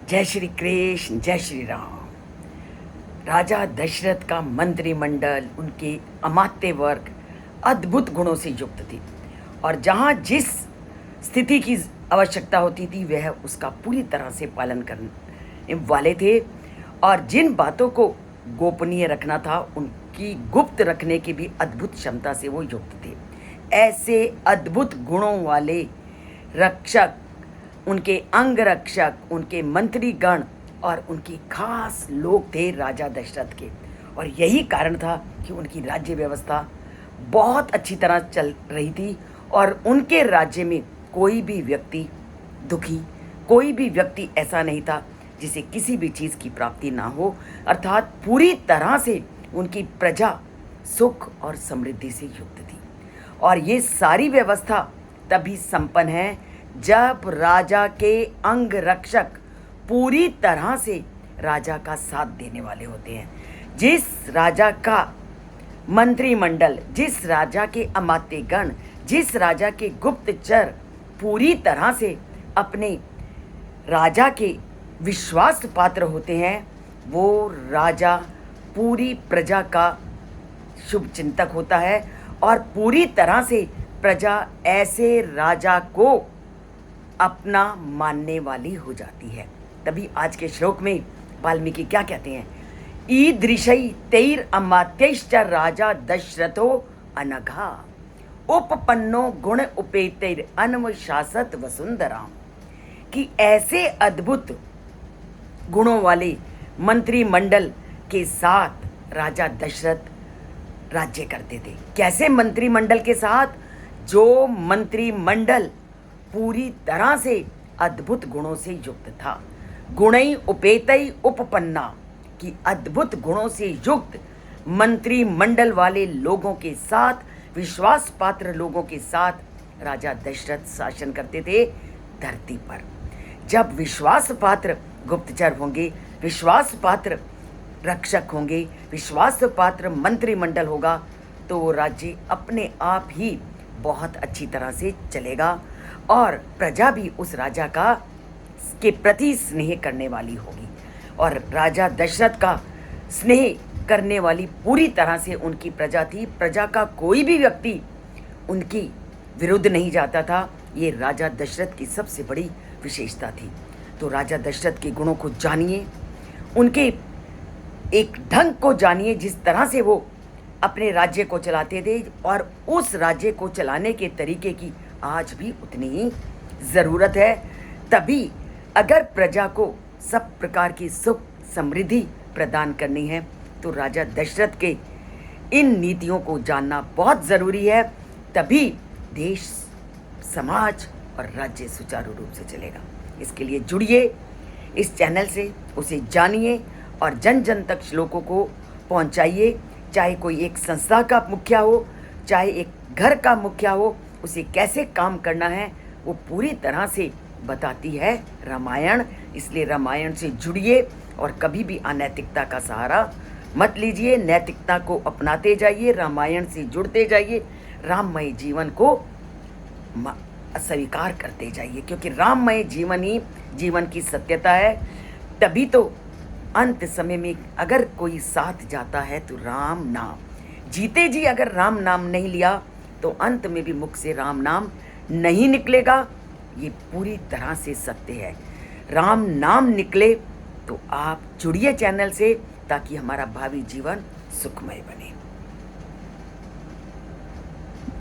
जय श्री कृष्ण, जय श्री राम। राजा दशरथ का मंत्रिमंडल, उनके अमात्य वर्ग अद्भुत गुणों से युक्त थी और जहाँ जिस स्थिति की आवश्यकता होती थी वह उसका पूरी तरह से पालन करने वाले थे और जिन बातों को गोपनीय रखना था उनकी गुप्त रखने की भी अद्भुत क्षमता से वो युक्त थे। ऐसे अद्भुत गुणों वाले रक्षक, उनके अंगरक्षक, उनके मंत्रीगण और उनके खास लोग थे राजा दशरथ के। और यही कारण था कि उनकी राज्य व्यवस्था बहुत अच्छी तरह चल रही थी और उनके राज्य में कोई भी व्यक्ति दुखी, कोई भी व्यक्ति ऐसा नहीं था जिसे किसी भी चीज़ की प्राप्ति ना हो। अर्थात पूरी तरह से उनकी प्रजा सुख और समृद्धि से युक्त थी। और ये सारी व्यवस्था तभी संपन्न है जब राजा के अंग रक्षक पूरी तरह से राजा का साथ देने वाले होते हैं। जिस राजा का मंत्रिमंडल, जिस राजा के अमात्यगण, जिस राजा के गुप्तचर पूरी तरह से अपने राजा के विश्वास पात्र होते हैं, वो राजा पूरी प्रजा का शुभ चिंतक होता है और पूरी तरह से प्रजा ऐसे राजा को अपना मानने वाली हो जाती है। तभी आज के श्लोक में वाल्मीकि क्या कहते हैं, ईदृशै तैर अमात्यैश्च राजा दशरथो अनघा उपपन्नो गुण उपेतैर अनुशासत वसुंधराम। कि ऐसे अद्भुत गुणों वाले मंत्रिमंडल के साथ राजा दशरथ राज्य करते थे। कैसे मंत्रिमंडल के साथ? जो मंत्रिमंडल पूरी तरह से अद्भुत गुणों से युक्त था। गुणै उपेतै उपपन्ना, कि अद्भुत गुणों से युक्त मंत्रिमंडल वाले लोगों के साथ, विश्वास पात्र लोगों के साथ राजा दशरथ शासन करते थे धरती पर। जब विश्वास पात्र गुप्तचर होंगे, विश्वास पात्र रक्षक होंगे, विश्वास पात्र मंत्रिमंडल होगा तो वो राज्य अपने आप ही बहुत अच्छी तरह से चलेगा और प्रजा भी उस राजा का के प्रति स्नेह करने वाली होगी। और राजा दशरथ का स्नेह करने वाली पूरी तरह से उनकी प्रजा थी। प्रजा का कोई भी व्यक्ति उनकी विरुद्ध नहीं जाता था। ये राजा दशरथ की सबसे बड़ी विशेषता थी। तो राजा दशरथ के गुणों को जानिए, उनके एक ढंग को जानिए जिस तरह से वो अपने राज्य को चलाते थे और उस राज्य को चलाने के तरीके की आज भी उतनी ही ज़रूरत है। तभी अगर प्रजा को सब प्रकार की सुख समृद्धि प्रदान करनी है तो राजा दशरथ के इन नीतियों को जानना बहुत ज़रूरी है। तभी देश, समाज और राज्य सुचारू रूप से चलेगा। इसके लिए जुड़िए इस चैनल से, उसे जानिए और जन जन तक श्लोकों को पहुंचाइए। चाहे कोई एक संस्था का मुखिया हो, चाहे एक घर का मुखिया हो, उसे कैसे काम करना है वो पूरी तरह से बताती है रामायण। इसलिए रामायण से जुड़िए और कभी भी अनैतिकता का सहारा मत लीजिए। नैतिकता को अपनाते जाइए, रामायण से जुड़ते जाइए, राममय जीवन को स्वीकार करते जाइए, क्योंकि राममय जीवन ही जीवन की सत्यता है। तभी तो अंत समय में अगर कोई साथ जाता है तो राम नाम, जीते जी अगर राम नाम नहीं लिया तो अंत में भी मुख से राम नाम नहीं निकलेगा। ये पूरी तरह से सत्य है। राम नाम निकले तो आप जुड़िए चैनल से ताकि हमारा भावी जीवन सुखमय बने।